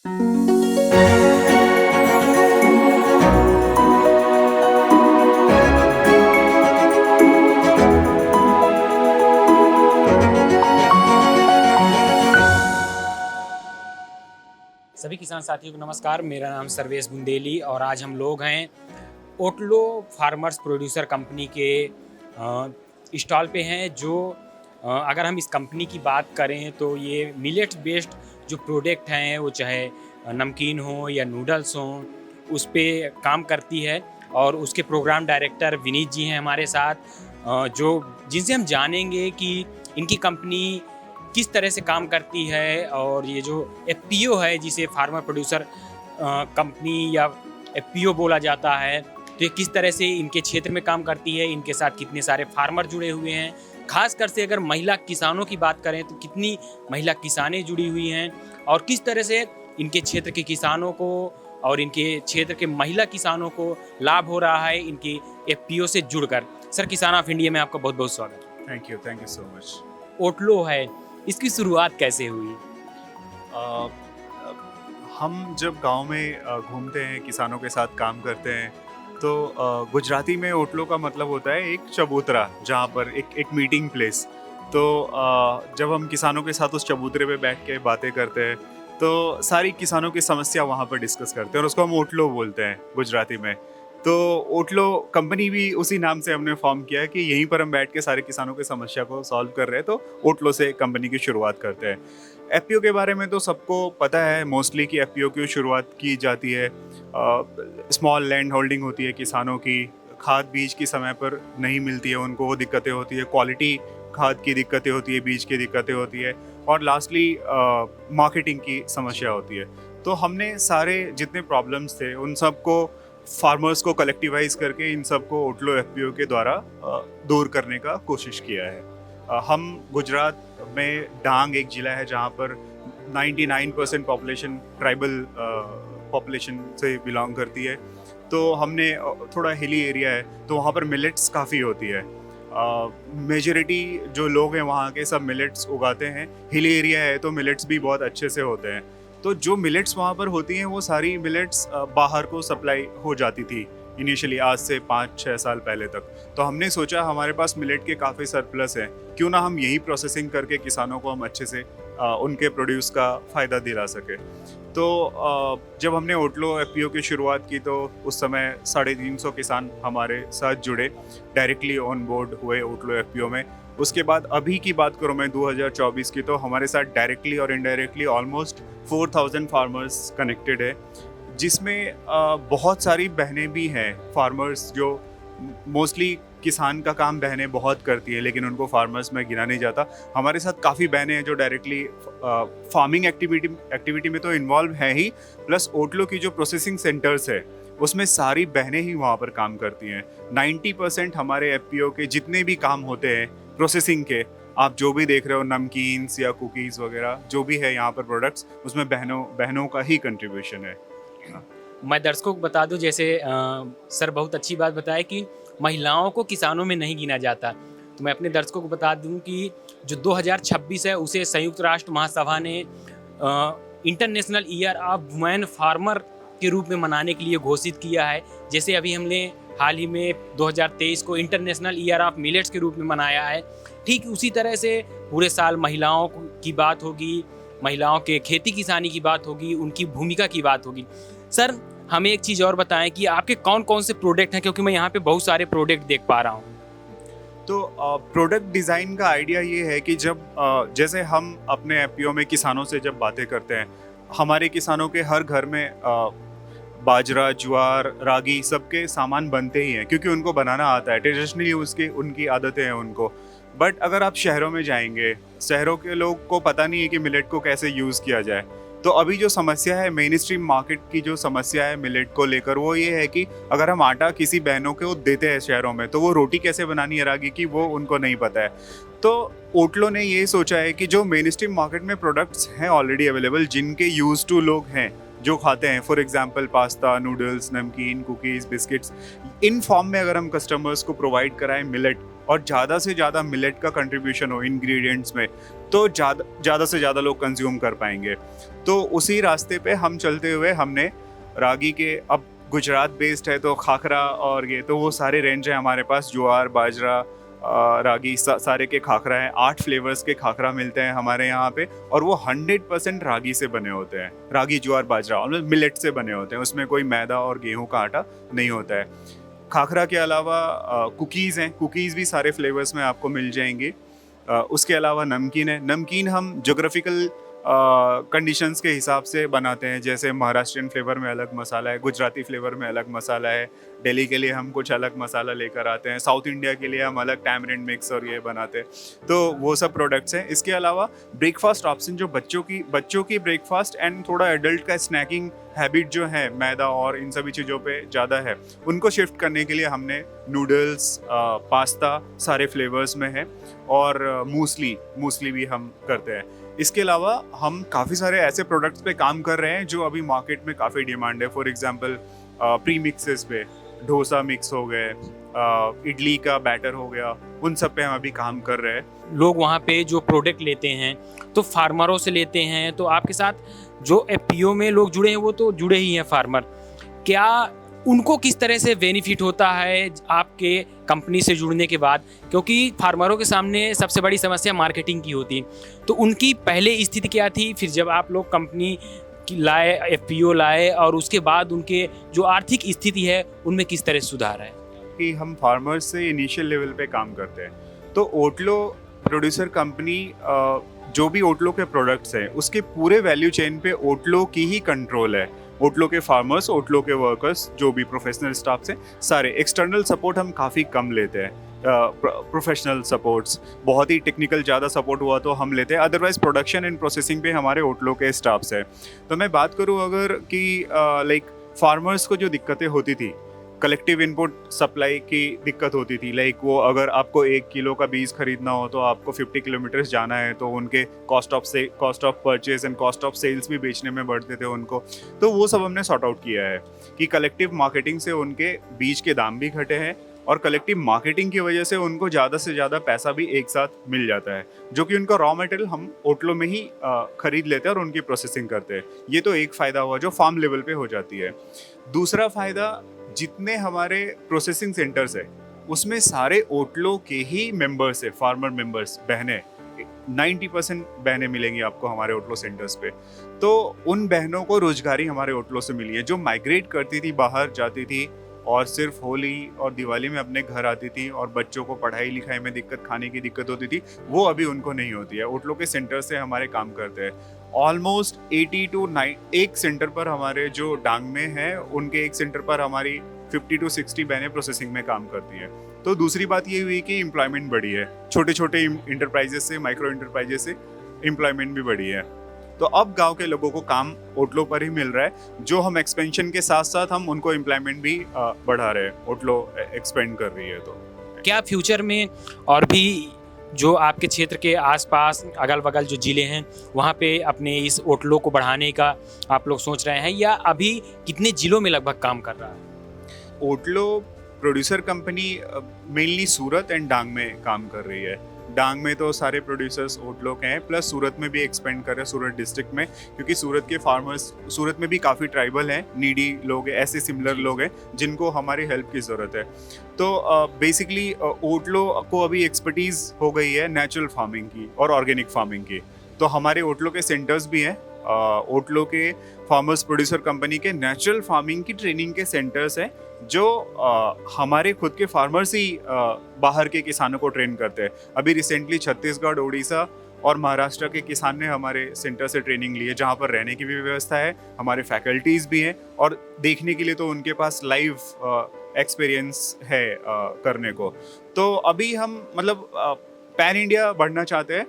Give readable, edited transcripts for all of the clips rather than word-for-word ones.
सभी किसान साथियों को नमस्कार। मेरा नाम सर्वेश बुंदेली और आज हम लोग हैं ओटलो फार्मर्स प्रोड्यूसर कंपनी के स्टॉल पे हैं। जो अगर हम इस कंपनी की बात करें तो ये मिलेट्स बेस्ड जो प्रोडक्ट हैं, वो चाहे नमकीन हो या नूडल्स हों, उस पे काम करती है। और उसके प्रोग्राम डायरेक्टर विनीत जी हैं हमारे साथ, जो जिनसे हम जानेंगे कि इनकी कंपनी किस तरह से काम करती है। और ये जो एफपीओ है, जिसे फार्मर प्रोड्यूसर कंपनी या एफपीओ बोला जाता है, तो ये किस तरह से इनके क्षेत्र में काम करती है, इनके साथ कितने सारे फार्मर जुड़े हुए हैं। खासकर से अगर महिला किसानों की बात करें तो कितनी महिला किसानें जुड़ी हुई हैं, और किस तरह से इनके क्षेत्र के किसानों को और इनके क्षेत्र के महिला किसानों को लाभ हो रहा है इनकी एफपीओ से जुड़कर। सर, किसान ऑफ इंडिया में आपका बहुत बहुत स्वागत है। Thank you so much. Otlo है, इसकी शुरुआत कैसे हुई? हम जब गांव में घूमते हैं, किसानों के साथ काम करते हैं, तो गुजराती में ओटलो का मतलब होता है एक चबूतरा, जहाँ पर एक मीटिंग प्लेस। तो जब हम किसानों के साथ उस चबूतरे पे बैठ के बातें करते हैं, तो सारी किसानों की समस्या वहाँ पर डिस्कस करते हैं, और उसको हम ओटलो बोलते हैं गुजराती में। तो ओटलो कंपनी भी उसी नाम से हमने फॉर्म किया है कि यहीं पर हम बैठ के सारे किसानों की समस्या को सॉल्व कर रहे हैं, तो ओटलो से कंपनी की शुरुआत करते हैं। एफपीओ के बारे में तो सबको पता है मोस्टली कि एफपीओ की शुरुआत की जाती है, स्मॉल लैंड होल्डिंग होती है किसानों की, खाद बीज की समय पर नहीं मिलती है उनको, वो दिक्कतें होती है, क्वालिटी खाद की दिक्कतें होती है, बीज की दिक्कतें होती है, और लास्टली मार्केटिंग की समस्या होती है। तो हमने सारे जितने प्रॉब्लम्स थे उन सबको फार्मर्स को कलेक्टिवाइज करके इन सबको ओटलो एफपीओ के द्वारा दूर करने का कोशिश किया है। हम गुजरात में डांग एक ज़िला है जहाँ पर 99% पॉपुलेशन ट्राइबल पॉपुलेशन से बिलोंग करती है। तो हमने थोड़ा हिली एरिया है, तो वहाँ पर मिलेट्स काफ़ी होती है। मेजॉरिटी जो लोग हैं वहाँ के सब मिलेट्स उगाते हैं। हिली एरिया है तो मिलेट्स भी बहुत अच्छे से होते हैं। तो जो मिलेट्स वहाँ पर होती हैं, वो सारी मिलेट्स बाहर को सप्लाई हो जाती थी इनिशियली, आज से 5-6 साल पहले तक। तो हमने सोचा हमारे पास मिलेट के काफ़ी सरप्लस है, क्यों ना हम यही प्रोसेसिंग करके किसानों को हम अच्छे से उनके प्रोड्यूस का फ़ायदा दिला सके। तो जब हमने ओटलो एफपीओ की शुरुआत की, तो उस समय 350 किसान हमारे साथ जुड़े, डायरेक्टली ऑन बोर्ड हुए ओटलो एफपीओ में। उसके बाद अभी की बात करूँ मैं 2024 की, तो हमारे साथ डायरेक्टली और इनडायरेक्टली ऑलमोस्ट 4000 फार्मर्स कनेक्टेड है, जिसमें बहुत सारी बहनें भी हैं फार्मर्स, जो मोस्टली किसान का काम बहनें बहुत करती है, लेकिन उनको फार्मर्स में गिना नहीं जाता। हमारे साथ काफ़ी बहनें हैं जो डायरेक्टली फार्मिंग एक्टिविटी में तो इन्वॉल्व है ही, प्लस ओटलो की जो प्रोसेसिंग सेंटर्स है उसमें सारी बहनें ही वहाँ पर काम करती हैं। 90% हमारे एफपीओ के जितने भी काम होते हैं प्रोसेसिंग के, आप जो भी देख रहे हो, नमकीन्स या कुकीज़ वगैरह जो भी है यहाँ पर प्रोडक्ट्स, उसमें बहनों का ही कंट्रीब्यूशन है। मैं दर्शकों को बता दूं, जैसे सर बहुत अच्छी बात बताया कि महिलाओं को किसानों में नहीं गिना जाता। तो मैं अपने दर्शकों को बता दूं कि जो 2026 है, उसे संयुक्त राष्ट्र महासभा ने international year of women farmer के रूप में मनाने के लिए घोषित किया है। जैसे अभी हमने हाल ही में 2023 को इंटरनेशनल ईयर ऑफ मिलेट्स के रूप में मनाया है, ठीक उसी तरह से पूरे साल महिलाओं की बात होगी, महिलाओं के खेती किसानी की बात होगी, उनकी भूमिका की बात होगी। सर, हमें एक चीज़ और बताएं कि आपके कौन कौन से प्रोडक्ट हैं, क्योंकि मैं यहाँ पे बहुत सारे प्रोडक्ट देख पा रहा हूँ। तो प्रोडक्ट डिज़ाइन का आइडिया ये है कि जब जैसे हम अपने एफपीओ में किसानों से जब बातें करते हैं, हमारे किसानों के हर घर में बाजरा, ज्वार, रागी सबके सामान बनते ही हैं, क्योंकि उनको बनाना आता है, ट्रेडिशनली उनकी आदतें हैं उनको। बट अगर आप शहरों में जाएंगे, शहरों के लोग को पता नहीं है कि मिलेट को कैसे यूज़ किया जाए। तो अभी जो समस्या है, मेन स्ट्रीम मार्केट की जो समस्या है मिलेट को लेकर, वो ये है कि अगर हम आटा किसी बहनों को देते हैं शहरों में, तो वो रोटी कैसे बनानी है रागी की, वो उनको नहीं पता है। तो ओटलो ने ये सोचा है कि जो मेन स्ट्रीम मार्केट में प्रोडक्ट्स हैं ऑलरेडी अवेलेबल, जिनके यूज टू लोग हैं जो खाते हैं, फॉर एग्जांपल पास्ता, नूडल्स, नमकीन, कुकीज़, बिस्किट्स, इन फॉर्म में अगर हम कस्टमर्स को प्रोवाइड कराएं मिलेट, और ज़्यादा से ज़्यादा मिलेट का कंट्रीब्यूशन हो इंग्रेडिएंट्स में, तो ज़्यादा से ज़्यादा लोग कंज्यूम कर पाएंगे। तो उसी रास्ते पे हम चलते हुए हमने रागी के, अब गुजरात बेस्ड है तो खाखरा और ये तो वो सारे रेंज है हमारे पास, ज्वार बाजरा रागी सारे के खाखरा हैं। 8 फ्लेवर्स के खाखरा मिलते हैं हमारे यहाँ पे, और वो 100% रागी से बने होते हैं। रागी ज्वार बाजरा और मिलेट से बने होते हैं, उसमें कोई मैदा और गेहूं का आटा नहीं होता है। खाखरा के अलावा कुकीज़ हैं, कुकीज़ भी सारे फ्लेवर्स में आपको मिल जाएंगे। उसके अलावा नमकीन है। नमकीन हम जोग्राफिकल कंडीशंस के हिसाब से बनाते हैं, जैसे महाराष्ट्रियन फ्लेवर में अलग मसाला है, गुजराती फ्लेवर में अलग मसाला है, दिल्ली के लिए हम कुछ अलग मसाला लेकर आते हैं, साउथ इंडिया के लिए हम अलग टैमरिंड मिक्स और ये बनाते हैं। तो वो सब प्रोडक्ट्स हैं। इसके अलावा ब्रेकफास्ट ऑप्शन जो बच्चों की ब्रेकफास्ट एंड थोड़ा एडल्ट का स्नैकिंग हैबिट जो है मैदा और इन सभी चीज़ों पे ज़्यादा है, उनको शिफ्ट करने के लिए हमने नूडल्स, पास्ता सारे फ्लेवर्स में है, और मूसली भी हम करते हैं। इसके अलावा हम काफ़ी सारे ऐसे प्रोडक्ट्स पे काम कर रहे हैं जो अभी मार्केट में काफ़ी डिमांड है। फॉर एग्जांपल प्री मिक्सेस पे डोसा मिक्स हो गए, इडली का बैटर हो गया, उन सब पे हम अभी काम कर रहे हैं। लोग वहाँ पे जो प्रोडक्ट लेते हैं तो फार्मरों से लेते हैं, तो आपके साथ जो एफपीओ में लोग जुड़े हैं वो तो जुड़े ही हैं फार्मर, क्या उनको किस तरह से बेनिफिट होता है आपके कंपनी से जुड़ने के बाद? क्योंकि फार्मरों के सामने सबसे बड़ी समस्या मार्केटिंग की होती है, तो उनकी पहले स्थिति क्या थी, फिर जब आप लोग कंपनी लाए, एफपीओ लाए, और उसके बाद उनके जो आर्थिक स्थिति है उनमें किस तरह सुधार है? कि हम फार्मर्स से इनिशियल लेवल पे काम करते हैं, तो ओटलो प्रोड्यूसर कंपनी जो भी ओटलो के प्रोडक्ट्स हैं उसके पूरे वैल्यू चेन पे ओटलो की ही कंट्रोल है। ओटलो के फार्मर्स, ओटलो के वर्कर्स, जो भी प्रोफेशनल स्टाफ हैं, सारे एक्सटर्नल सपोर्ट हम काफ़ी कम लेते हैं। प्रोफेशनल सपोर्ट्स, बहुत ही टेक्निकल ज़्यादा सपोर्ट हुआ तो हम लेते हैं, अदरवाइज प्रोडक्शन एंड प्रोसेसिंग पे हमारे ओटलो के स्टाफ्स हैं। तो मैं बात करूँ अगर कि लाइक फार्मर्स को जो दिक्कतें होती थी, कलेक्टिव इनपुट सप्लाई की दिक्कत होती थी, लाइक वो अगर आपको 1 किलो का बीज खरीदना हो तो आपको 50 किलोमीटर्स जाना है, तो उनके cost of purchase and cost of sales भी बेचने में बढ़ते थे उनको। तो वो सब हमने सॉर्ट आउट किया है कि कलेक्टिव मार्केटिंग से उनके बीज के दाम भी घटे हैं, और कलेक्टिव मार्केटिंग की वजह से उनको ज़्यादा से ज़्यादा पैसा भी एक साथ मिल जाता है, जो कि उनका रॉ मटेरियल हम ओटलो में ही खरीद लेते हैं और उनकी प्रोसेसिंग करते हैं। ये तो एक फ़ायदा हुआ जो फार्म लेवल पे हो जाती है। दूसरा फ़ायदा, जितने हमारे प्रोसेसिंग सेंटर्स है उसमें सारे ओटलो के ही मेंबर्स है, फार्मर मेंबर्स, बहनें, 90% बहनें मिलेंगी आपको हमारे ओटलो सेंटर्स पे। तो उन बहनों को रोजगारी हमारे ओटलो से मिली है, जो माइग्रेट करती थी, बाहर जाती थी और सिर्फ होली और दिवाली में अपने घर आती थी, और बच्चों को पढ़ाई लिखाई में दिक्कत, खाने की दिक्कत होती थी, वो अभी उनको नहीं होती है। ओटलो के सेंटर से हमारे काम करते हैं ऑलमोस्ट 80 to 90, एक सेंटर पर हमारे जो डांग में है उनके एक सेंटर पर हमारी 50 to 60 बहनें प्रोसेसिंग में काम करती हैं। तो दूसरी बात ये हुई कि एम्प्लॉयमेंट बढ़ी है, छोटे छोटे इंटरप्राइजेस से, माइक्रो इंटरप्राइजेस से एम्प्लॉयमेंट भी बढ़ी है। तो अब गांव के लोगों को काम ओटलो पर ही मिल रहा है, जो हम एक्सपेंशन के साथ साथ हम उनको एम्प्लॉयमेंट भी बढ़ा रहे हैं, ओटलो एक्सपेंड कर रही है। तो क्या फ्यूचर में और भी जो आपके क्षेत्र के आसपास अगल बगल जो ज़िले हैं वहाँ पे अपने इस ओटलो को बढ़ाने का आप लोग सोच रहे हैं, या अभी कितने ज़िलों में लगभग काम कर रहा है? Otlo producer company mainly Surat and Dang में काम कर रही है। डांग में तो सारे प्रोड्यूसर्स ओटलो के हैं, प्लस सूरत में भी एक्सपेंड कर रहे हैं, सूरत डिस्ट्रिक्ट में, क्योंकि सूरत के फार्मर्स, सूरत में भी काफ़ी ट्राइबल हैं, नीडी लोग हैं, ऐसे सिमिलर लोग हैं जिनको हमारी हेल्प की ज़रूरत है। तो बेसिकली ओटलो को अभी एक्सपर्टीज़ हो गई है नेचुरल फार्मिंग की और ऑर्गेनिक फार्मिंग की। तो हमारे ओटलो के सेंटर्स भी हैं, ओटलो के फार्मर्स प्रोड्यूसर कंपनी के नेचुरल फार्मिंग की ट्रेनिंग के सेंटर्स हैं, जो हमारे खुद के फार्मर्स ही बाहर के किसानों को ट्रेन करते हैं। अभी रिसेंटली छत्तीसगढ़, उड़ीसा और महाराष्ट्र के किसान ने हमारे सेंटर से ट्रेनिंग ली है, जहाँ पर रहने की भी व्यवस्था है, हमारे फैकल्टीज़ भी हैं, और देखने के लिए तो उनके पास लाइव एक्सपीरियंस है करने को। तो अभी हम मतलब पैन इंडिया बढ़ना चाहते हैं,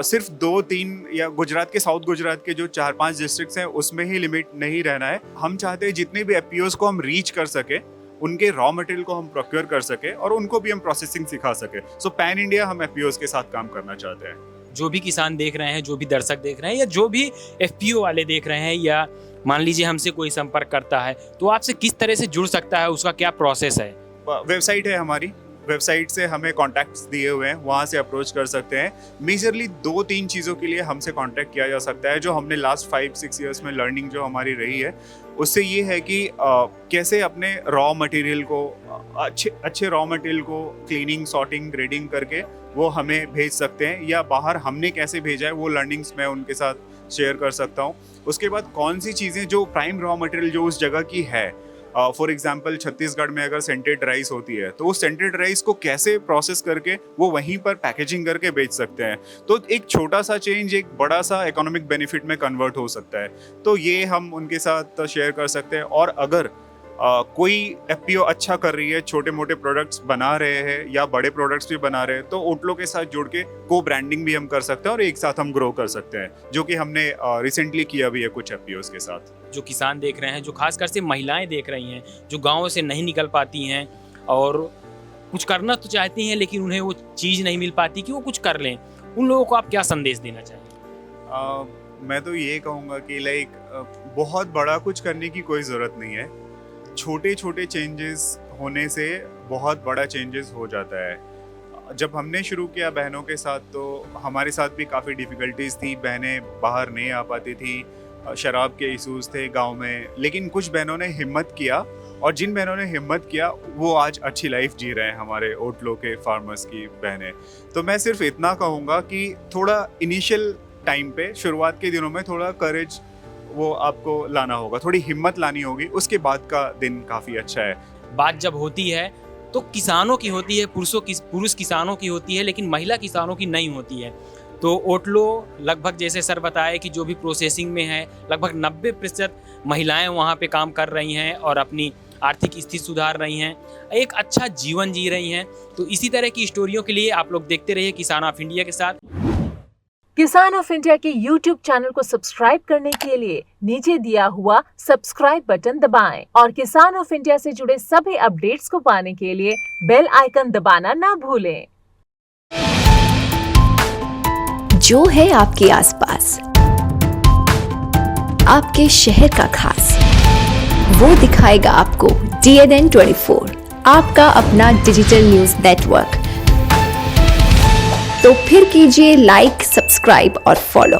सिर्फ 2-3 या गुजरात के, साउथ गुजरात के जो 4-5 डिस्ट्रिक्ट्स हैं उसमें ही लिमिट नहीं रहना है। हम चाहते हैं जितने भी एफपीओज को हम रीच कर सके, उनके रॉ मटेरियल को हम प्रोक्योर कर सके और उनको भी हम प्रोसेसिंग सिखा सके। सो पैन इंडिया हम एफपीओज के साथ काम करना चाहते हैं। जो भी किसान देख रहे हैं, जो भी दर्शक देख रहे हैं, या जो भी एफपीओ वाले देख रहे हैं, या मान लीजिए हमसे कोई संपर्क करता है, तो आपसे किस तरह से जुड़ सकता है, उसका क्या प्रोसेस है? वेबसाइट है हमारी, वेबसाइट से हमें कॉन्टैक्ट्स दिए हुए हैं, वहाँ से अप्रोच कर सकते हैं। मेजरली 2-3 चीज़ों के लिए हमसे कॉन्टैक्ट किया जा सकता है, जो हमने लास्ट 5-6 ईयर्स में लर्निंग जो हमारी रही है उससे ये है कि कैसे अपने रॉ मटेरियल को अच्छे रॉ मटेरियल को क्लीनिंग, सॉर्टिंग, ग्रेडिंग करके वो हमें भेज सकते हैं, या बाहर हमने कैसे भेजा है वो लर्निंग्स मैं उनके साथ शेयर कर सकता हूँ। उसके बाद कौन सी चीज़ें जो प्राइम रॉ मटेरियल जो उस जगह की है, फॉर एग्जांपल छत्तीसगढ़ में अगर सेंटेड राइस होती है तो उस सेंटेड राइस को कैसे प्रोसेस करके वो वहीं पर पैकेजिंग करके बेच सकते हैं। तो एक छोटा सा चेंज एक बड़ा सा इकोनॉमिक बेनिफिट में कन्वर्ट हो सकता है। तो ये हम उनके साथ शेयर कर सकते हैं। और अगर कोई एफपीओ अच्छा कर रही है, छोटे मोटे प्रोडक्ट्स बना रहे हैं या बड़े प्रोडक्ट्स भी बना रहे हैं, तो ओटलो के साथ जुड़ के को ब्रांडिंग भी हम कर सकते हैं और एक साथ हम ग्रो कर सकते हैं, जो कि हमने रिसेंटली किया भी है कुछ एफपीओस के साथ। जो किसान देख रहे हैं, जो खासकर से महिलाएं देख रही हैं, जो गाँव से नहीं निकल पाती हैं और कुछ करना तो चाहती हैं लेकिन उन्हें वो चीज़ नहीं मिल पाती कि वो कुछ कर लें, उन लोगों को आप क्या संदेश देना चाहिए? मैं तो ये कहूँगा कि बहुत बड़ा कुछ करने की कोई ज़रूरत नहीं है। छोटे छोटे चेंजेस होने से बहुत बड़ा चेंजेस हो जाता है। जब हमने शुरू किया बहनों के साथ तो हमारे साथ भी काफ़ी डिफ़िकल्टीज़ थी, बहनें बाहर नहीं आ पाती थी, शराब के इशूज़ थे गांव में, लेकिन कुछ बहनों ने हिम्मत किया, और जिन बहनों ने हिम्मत किया वो आज अच्छी लाइफ जी रहे हैं, हमारे ओटलो के फार्मर्स की बहनें। तो मैं सिर्फ इतना कहूँगा कि थोड़ा इनिशियल टाइम पे, शुरुआत के दिनों में थोड़ा करेज वो आपको लाना होगा, थोड़ी हिम्मत लानी होगी, उसके बाद का दिन काफ़ी अच्छा है। बात जब होती है तो किसानों की होती है, पुरुष किसानों की होती है, लेकिन महिला किसानों की नहीं होती है। तो ओटलो लगभग जैसे सर बताए कि जो भी प्रोसेसिंग में है लगभग 90% महिलाएं वहाँ पे काम कर रही हैं और अपनी आर्थिक स्थिति सुधार रही हैं, एक अच्छा जीवन जी रही हैं। तो इसी तरह की स्टोरियों के लिए आप लोग देखते रहिए किसान ऑफ इंडिया के साथ। किसान ऑफ इंडिया के YouTube चैनल को सब्सक्राइब करने के लिए नीचे दिया हुआ सब्सक्राइब बटन दबाएं और किसान ऑफ इंडिया से जुड़े सभी अपडेट्स को पाने के लिए बेल आइकन दबाना ना भूलें। जो है आपके आसपास, आपके शहर का खास, वो दिखाएगा आपको DNN 24, आपका अपना डिजिटल न्यूज नेटवर्क। तो फिर कीजिए लाइक, सब्सक्राइब और फॉलो।